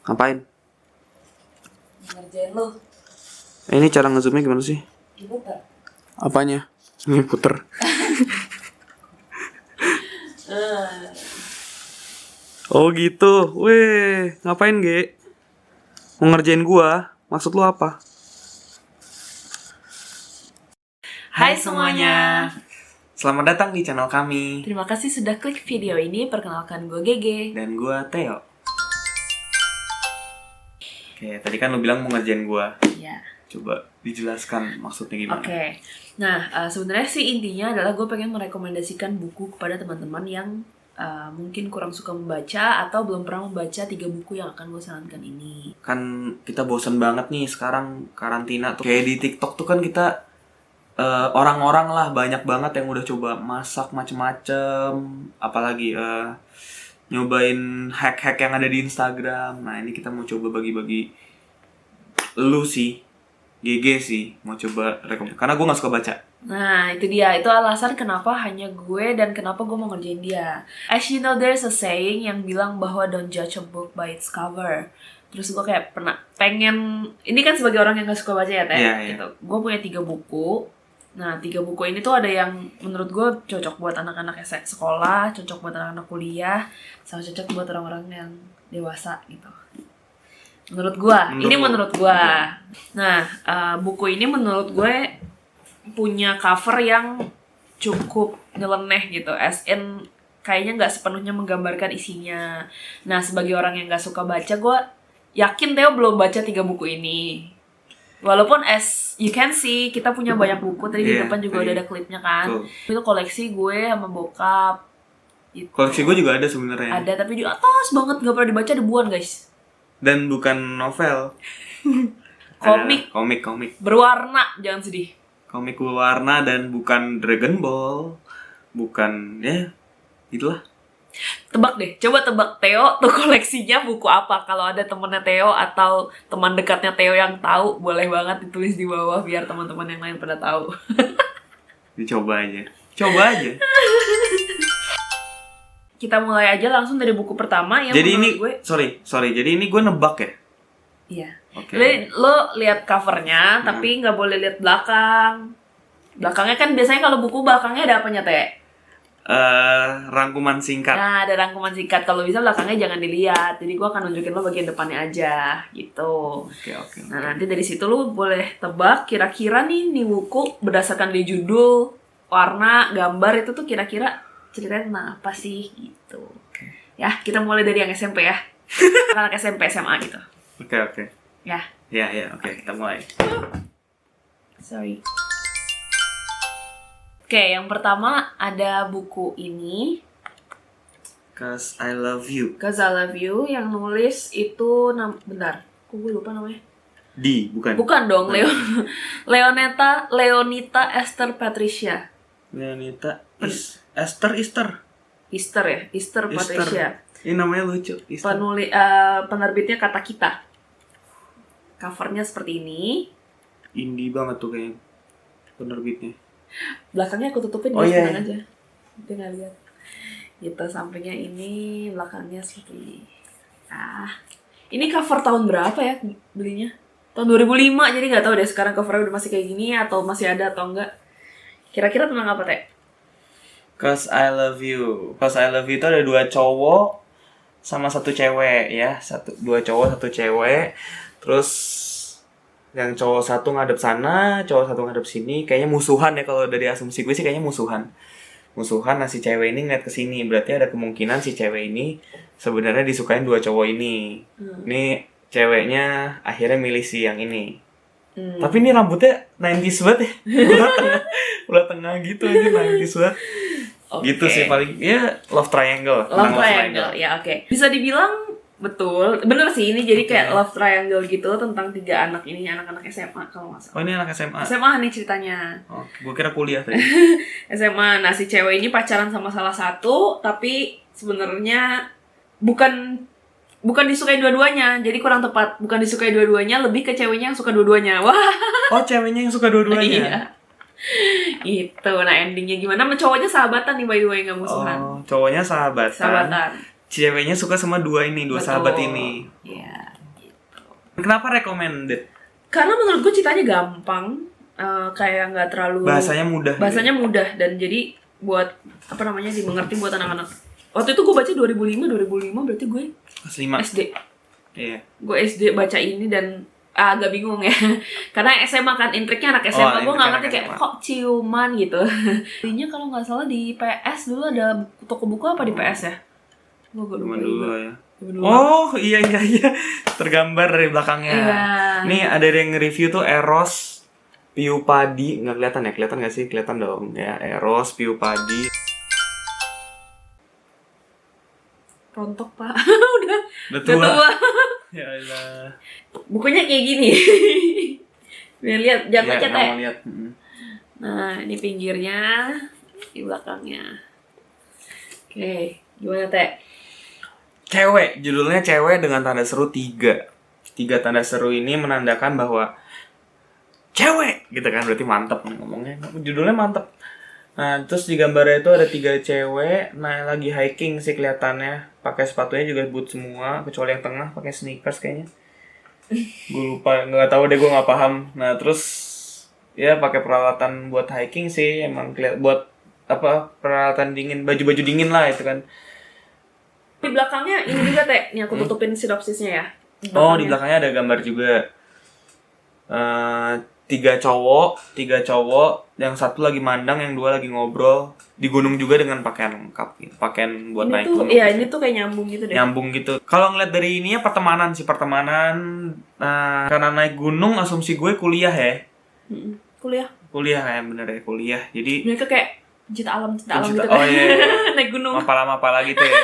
Ngapain? Ngerjain lu. Ini cara ngezoomnya gimana sih? Diputar. Apanya? Ini puter. Oh gitu. Weh, ngapain Ge? Mau ngerjain gua? Maksud lu apa? Hai semuanya. Selamat datang di channel kami. Terima kasih sudah klik video ini. Perkenalkan gue Gege. Dan gua Theo. Oke, tadi kan lu bilang mau ngerjain gua. Ya. Coba dijelaskan maksudnya gimana? Oke. Nah, sebenarnya sih intinya adalah gue pengen merekomendasikan buku kepada teman-teman yang mungkin kurang suka membaca atau belum pernah membaca 3 buku yang akan gue sarankan ini. Kan kita bosan banget nih sekarang karantina tuh. Kayak di TikTok tuh kan kita orang-orang lah banyak banget yang udah coba masak macem-macem, apalagi nyobain hack-hack yang ada di Instagram. Nah ini kita mau coba bagi-bagi lu sih, GG sih, mau coba rekomendasi karena gue nggak suka baca. Nah, itu dia. Itu alasan kenapa hanya gue dan kenapa gue mau ngerjain dia. As you know, there's a saying yang bilang bahwa don't judge a book by its cover. Terus gue kayak pengen, ini kan sebagai orang yang gak suka baca ya, Teh. Yeah, gitu. Gue punya 3 buku. Nah, 3 buku ini tuh ada yang menurut gue cocok buat anak-anak sekolah, cocok buat anak-anak kuliah, sama cocok buat orang-orang yang dewasa gitu. Menurut gue. Nah, buku ini menurut gue punya cover yang cukup nyeleneh gitu, as in kayaknya nggak sepenuhnya menggambarkan isinya. Nah, sebagai orang yang nggak suka baca, gue yakin Theo belum baca 3 buku ini. Walaupun as you can see, kita punya banyak buku. Tadi di depan juga udah ada klipnya kan. Itu koleksi gue sama bokap. Gitu. Koleksi gue juga ada sebenarnya. Ada, tapi di atas banget, nggak pernah dibaca, debuan guys. Dan bukan novel. Komik. Berwarna, jangan sedih. Komik berwarna dan bukan Dragon Ball. Bukan, ya itulah. Tebak deh, coba tebak Theo tuh koleksinya buku apa. Kalau ada temennya Theo atau teman dekatnya Theo yang tahu, boleh banget ditulis di bawah biar teman-teman yang lain pada tahu. Dicoba aja. Kita mulai aja langsung dari buku pertama yang jadi menurut ini, gue. Sorry. Jadi ini gue nebak ya. Iya. Okay. Lo lihat covernya, tapi nggak boleh lihat belakang. Belakangnya kan biasanya kalau buku belakangnya ada apanya, Teh? Rangkuman singkat. Nah, ada rangkuman singkat. Kalau bisa belakangnya jangan dilihat. Jadi gue akan nunjukin lo bagian depannya aja, gitu. Oke. Nah, nanti dari situ lo boleh tebak kira-kira nih buku berdasarkan di judul, warna, gambar itu tuh kira-kira ceritanya tentang apa sih, gitu. Ya, kita mulai dari yang SMP ya. Anak SMP, SMA gitu. Oke. Ya. Oke, kita mulai. Sorry. Oke, yang pertama ada buku ini, 'Cause I Love You. 'Cause I Love You, yang nulis itu bentar, kok gue lupa namanya. Bukan dong, Leonita Esther Patricia. Leonita Esther Patricia. Ini namanya lucu. Penerbitnya Kata Kita. Covernya seperti ini. Indie banget tuh kayaknya penerbitnya. Belakangnya aku tutupin, tenang aja. Dia nggak lihat. Gitu, sampingnya ini, belakangnya seperti ini. Ini cover tahun berapa ya belinya? Tahun 2005, jadi nggak tahu deh sekarang covernya udah masih kayak gini atau masih ada atau enggak. Kira-kira tentang apa, Teh? 'Cause I Love You itu ada 2 cowok sama 1 cewek ya. 2 cowok 1 cewek. Terus yang cowok satu ngadep sana, cowok satu ngadep sini. Kayaknya musuhan ya, kalau dari asumsi gue sih kayaknya musuhan. Nah si cewek ini ngeliat ke sini, berarti ada kemungkinan si cewek ini sebenarnya disukain 2 cowok ini. Ini ceweknya akhirnya milih si yang ini. Tapi ini rambutnya 90s banget ya. udah tengah gitu aja, 90s banget. Gitu sih paling. Ya love triangle. Ya oke. Bisa dibilang betul, bener sih, ini jadi kayak love triangle gitu tentang 3 anak ini, anak-anak SMA kalau nggak salah. Oh, ini anak SMA. SMA nih ceritanya. Oh, gue kira kuliah tadi. SMA. Nah, si cewek ini pacaran sama salah satu, tapi sebenarnya bukan disukai dua-duanya. Jadi kurang tepat, bukan disukai dua-duanya, lebih ke ceweknya yang suka dua-duanya. Wah. Oh, ceweknya yang suka dua-duanya. Iya. Itu. Nah, endingnya gimana? Cowoknya sahabatan nih, by the way, nggak musuhan. Oh, cowoknya sahabatan. Ceweknya suka sama 2 sahabat ini. Iya. Kenapa recommended? Karena menurut gue ceritanya gampang, kayak nggak terlalu Bahasanya mudah dan jadi buat apa namanya dimengerti buat anak-anak. Waktu itu gue baca 2005 berarti gue Kelas 5. SD. Iya. Gue SD baca ini dan agak bingung ya. Karena SMA kan, intriknya anak SMA, gue nggak ngerti kayak kok ciuman gitu. Intinya kalau nggak salah di PS dulu ada toko buku apa di PS ya? Gue lupa juga. Ya. Oh iya. Tergambar dari belakangnya. Iya. Nih ada yang nge-review tuh Eros Piu Padi. Nggak kelihatan ya? Kelihatan nggak sih? Kelihatan dong ya. Eros Piu Padi. Rontok pak. Udah tua. Ya Allah. Bukunya kayak gini. Biar lihat, jangan baca teh. Nah, ini pinggirnya, di belakangnya. Oke, gimana teh? Cewek, judulnya cewek dengan tanda seru 3. 3 tanda seru ini menandakan bahwa cewek, gitu kan, berarti mantep nih ngomongnya. Judulnya mantep. Nah, terus di gambarnya itu ada 3 cewek, nah lagi hiking sih kelihatannya. Pakai sepatunya juga boot semua, kecuali yang tengah pakai sneakers kayaknya. Gue lupa, nggak tahu deh, gue nggak paham. Nah, terus ya pakai peralatan buat hiking sih, emang buat apa, peralatan dingin, baju-baju dingin lah itu kan. Di belakangnya ini juga teh, nih aku tutupin sinopsisnya ya. Oh, di belakangnya ada gambar juga. 3 cowok, yang satu lagi mandang, yang 2 lagi ngobrol di gunung juga dengan pakaian lengkap, gitu. Pakaian buat ini naik tuh, gunung. iya, ini tuh kayak nyambung gitu deh. Nyambung gitu. Kalau ngeliat dari ininya pertemanan. Nah, karena naik gunung, asumsi gue kuliah ya. Kuliah kayak bener ya, kuliah. Jadi mereka kayak cinta alam gitu kan. Oh iya. Naik gunung. Mapala gitu ya.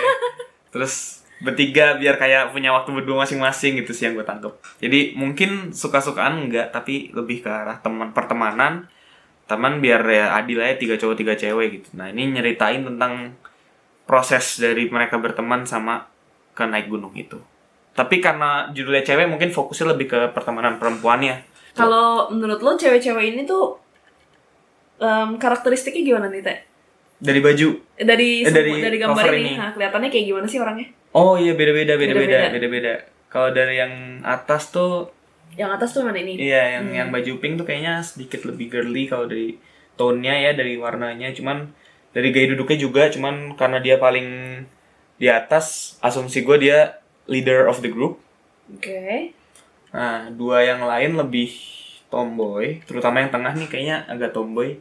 Terus bertiga biar kayak punya waktu berdua masing-masing gitu sih yang gue tangkep. Jadi mungkin suka-sukaan enggak, tapi lebih ke arah pertemanan. Teman biar ya adil aja, 3 cowok 3 cewek gitu. Nah, ini nyeritain tentang proses dari mereka berteman sama ke naik gunung itu. Tapi karena judulnya cewek, mungkin fokusnya lebih ke pertemanan perempuannya. Kalau menurut lo cewek-cewek ini tuh karakteristiknya gimana nih teh? Dari baju? Dari gambar ini. Nah, kelihatannya kayak gimana sih orangnya? Oh iya, beda-beda. Kalau dari yang atas tuh, yang atas tuh mana ini? Iya, yang baju pink tuh kayaknya sedikit lebih girly kalau dari tone-nya ya, dari warnanya. Cuman dari gaya duduknya juga, cuman karena dia paling di atas, asumsi gue dia leader of the group. Oke. Nah, 2 yang lain lebih tomboy, terutama yang tengah nih kayaknya agak tomboy.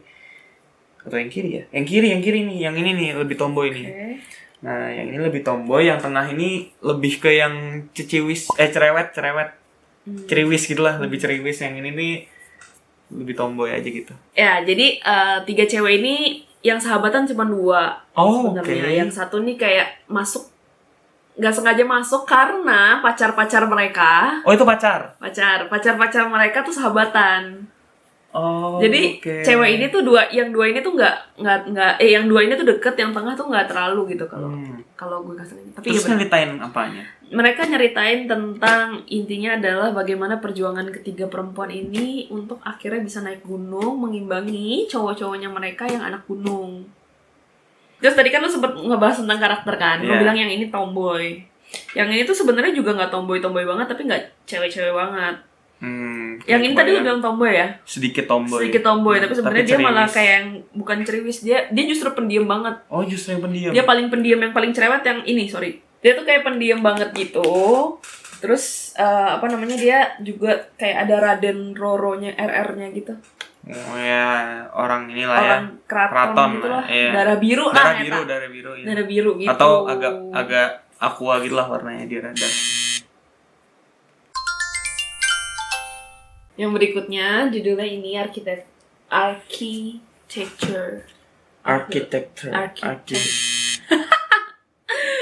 Atau yang kiri ya? Yang kiri nih, yang ini nih lebih tomboy nih. Nah, yang ini lebih tomboy, yang tengah ini lebih ke yang cerewet. Ceriwis gitulah, lebih ceriwis. Yang ini nih lebih tomboy aja gitu. Ya, jadi 3 cewek ini yang sahabatan cuma 2 sebenarnya. Yang satu nih kayak nggak sengaja masuk karena pacar-pacar mereka. Oh, itu pacar Mereka tuh sahabatan. Oh, jadi cewek ini tuh yang dua ini tuh nggak yang 2 ini tuh deket, yang tengah tuh nggak terlalu gitu kalau gue kasih. Tapi terus nyeritain apanya? Mereka nyeritain tentang, intinya adalah bagaimana perjuangan ketiga perempuan ini untuk akhirnya bisa naik gunung mengimbangi cowok-cowoknya mereka yang anak gunung. Terus tadi kan lu sempet ngebahas tentang karakter kan, lu bilang yang ini tomboy, yang ini tuh sebenarnya juga nggak tomboy banget, tapi nggak cewek-cewek banget. Yang ini tadi lu bilang tomboy ya? Sedikit tomboy, tapi sebenarnya dia malah kayak yang bukan ceriwis, dia justru pendiam banget. Oh, justru yang pendiam. Dia paling pendiam, yang paling cerewet yang ini, Dia tuh kayak pendiam banget gitu. Terus dia juga kayak ada Raden Roro-nya, RR-nya gitu. Oh ya, orang inilah orang ya. Keraton gitu lah. Iya. Darah biru. Ya. Darah biru gitu. Atau agak aqua gitu lah warnanya dia rada. Yang berikutnya judulnya ini architecture.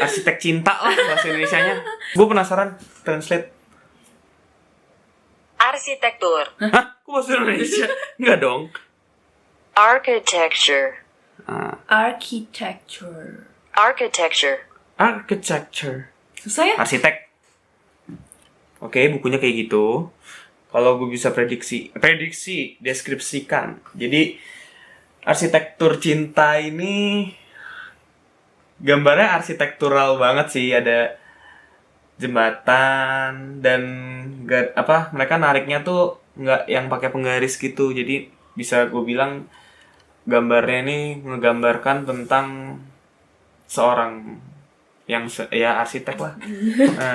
Arsitek cinta lah bahasa Indonesianya. Gue penasaran translate. Arsitektur. Hah? Kok bahasa Indonesia? Enggak dong. Architecture. Architecture. Susah ya? Arsitek. Oke, bukunya kayak gitu. Kalau gue bisa deskripsikan. Jadi arsitektur cinta ini gambarnya arsitektural banget sih. Ada jembatan dan mereka nariknya tuh nggak yang pakai penggaris gitu, jadi bisa gue bilang gambarnya ini ngegambarkan tentang seorang yang ya arsitek lah.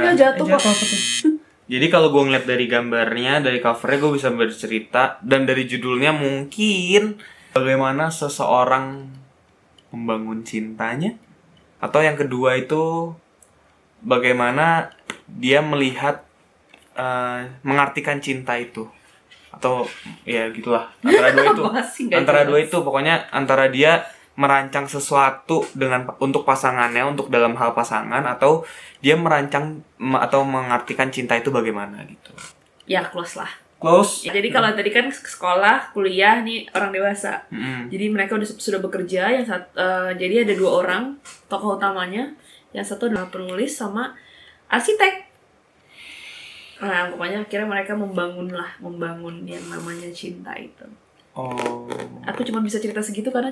Ya jatuh kok. apa tuh. Jadi kalau gue ngeliat dari gambarnya, dari covernya, gue bisa bercerita, dan dari judulnya mungkin bagaimana seseorang membangun cintanya, atau yang kedua itu bagaimana dia melihat mengartikan cinta itu, atau ya gitulah, antara dua itu pokoknya antara dia merancang sesuatu untuk pasangannya, untuk dalam hal pasangan, atau dia merancang atau mengartikan cinta itu bagaimana gitu. Ya close lah. Close. Ya, jadi kalau tadi kan sekolah, kuliah, nih orang dewasa. Jadi mereka sudah bekerja. Jadi ada 2 orang tokoh utamanya. Yang satu adalah penulis sama arsitek. Nah, pokoknya akhirnya mereka membangun yang namanya cinta itu. Oh. Aku cuma bisa cerita segitu karena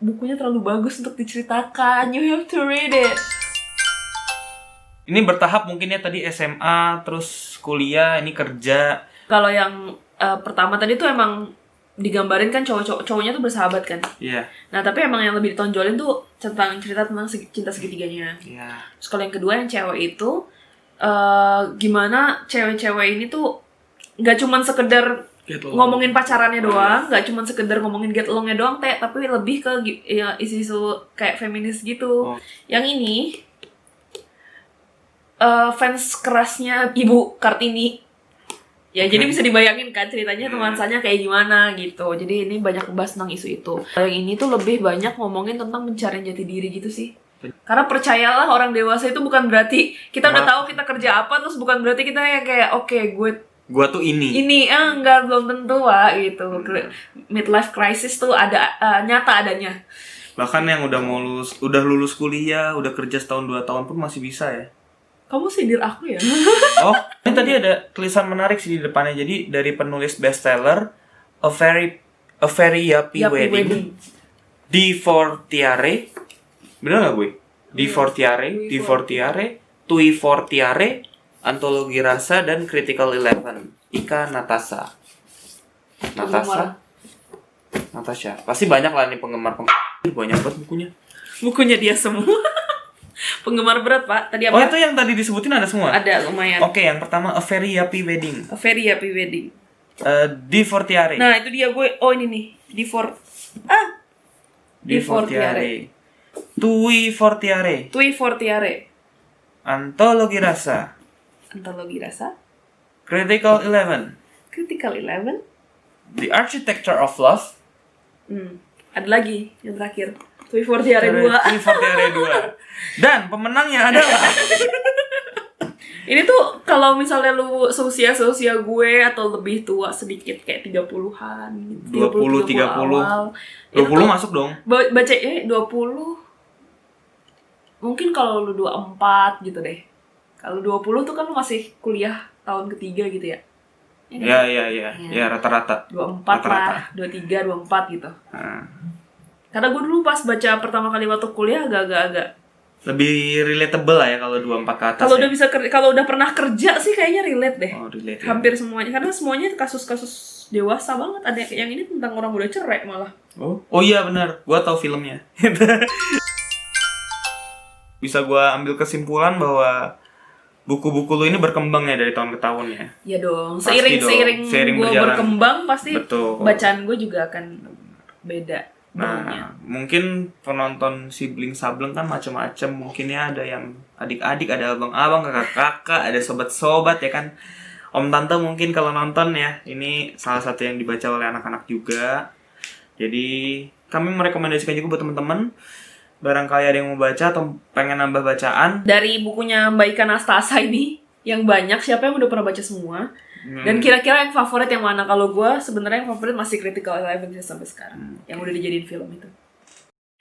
bukunya terlalu bagus untuk diceritakan. You have to read it. Ini bertahap mungkin ya, tadi SMA, terus kuliah, ini kerja. Kalau yang pertama tadi tuh emang digambarin kan cowoknya tuh bersahabat kan. Iya. Nah, tapi emang yang lebih ditonjolin tuh cerita tentang cinta segitiganya. Iya. Terus kalau yang kedua yang cewek itu gimana cewek-cewek ini tuh nggak cuman sekedar ngomongin pacarannya doang, nggak cuman sekedar ngomongin get along-nya doang, tapi lebih ke ya, isu-isu kayak feminis gitu. Yang ini fans kerasnya Ibu Kartini. Ya, jadi bisa dibayangin kan ceritanya nuansanya kayak gimana gitu. Jadi ini banyak ngebahas tentang isu itu. Yang ini tuh lebih banyak ngomongin tentang pencarian jati diri gitu sih. Karena percayalah, orang dewasa itu bukan berarti kita udah tahu kita kerja apa, terus bukan berarti kita yang kayak oke, gue tuh ini enggak, belum tentu gitu. Midlife crisis tuh ada nyata adanya. Bahkan yang udah lulus kuliah, udah kerja setahun 2 tahun pun masih bisa ya. Kamu sindir aku ya? Oh, ini tadi ada tulisan menarik sih di depannya. Jadi dari penulis bestseller A Very Yuppie Wedding. Di Fortiare. Bener nggak gue? Di Fortiare, Tui Fortiare, Antologi Rasa, dan Critical 11. Ika Natasha. Pasti banyak lah nih penggemar. Banyak banget bukunya. Bukunya dia semua. Penggemar berat, Pak. Tadi apa? Oh, itu yang tadi disebutin ada semua? Ada, lumayan. Oke, yang pertama A Very Yuppie Wedding. A Very Yuppie Wedding. Di Fortiare. Nah, itu dia gue. Oh, ini nih. Di Fortiare. Tui Fortiare. Antologi Rasa. Critical 11. The Architecture of Love. Ada lagi yang terakhir. Tui Fortiare 2. Dan pemenangnya adalah ini tuh kalau misalnya lu seusia gue atau lebih tua sedikit kayak 30-an, 20 awal. 20 masuk dong. Baca 20. Mungkin kalau lu 24 gitu deh. Kalau 20 tuh kan lu masih kuliah tahun ketiga gitu ya. Ya, rata-rata. 24 lah, 23, 24 gitu. Karena gue dulu pas baca pertama kali waktu kuliah agak-agak lebih relatable lah ya kalau 24 ke atas. Kalau udah pernah kerja sih kayaknya relate deh. Relate. Hampir semuanya, karena semuanya kasus-kasus dewasa banget. Ada yang ini tentang orang udah cerai malah. Oh iya benar, gua tahu filmnya. Bisa gua ambil kesimpulan bahwa buku-buku lu ini berkembang ya dari tahun ke tahun ya. Iya dong. Seiring gue berkembang pasti bacaan gue juga akan beda. Nah, mungkin penonton sibling sableng kan macam-macam. Mungkin ya ada yang adik-adik, ada abang-abang, kakak-kakak, ada sobat-sobat ya kan. Om tante mungkin kalau nonton ya, ini salah satu yang dibaca oleh anak-anak juga. Jadi kami merekomendasikan juga buat teman-teman, barangkali ada yang mau baca atau pengen nambah bacaan. Dari bukunya Mbak Ika Nastasa ini yang banyak, siapa yang udah pernah baca semua? Dan kira-kira yang favorit yang mana? Kalau gue sebenarnya yang favorit masih Critical 11 sampai sekarang, yang udah dijadiin film itu.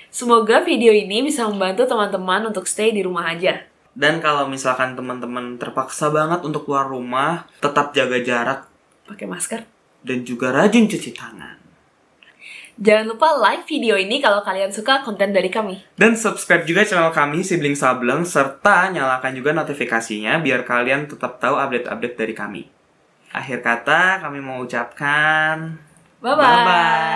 Semoga video ini bisa membantu teman-teman untuk stay di rumah aja. Dan kalau misalkan teman-teman terpaksa banget untuk keluar rumah, tetap jaga jarak, pakai masker, dan juga rajin cuci tangan. Jangan lupa like video ini kalau kalian suka konten dari kami. Dan subscribe juga channel kami Sibling Sableng, serta nyalakan juga notifikasinya biar kalian tetap tahu update-update dari kami. Akhir kata kami mau ucapkan Bye-bye.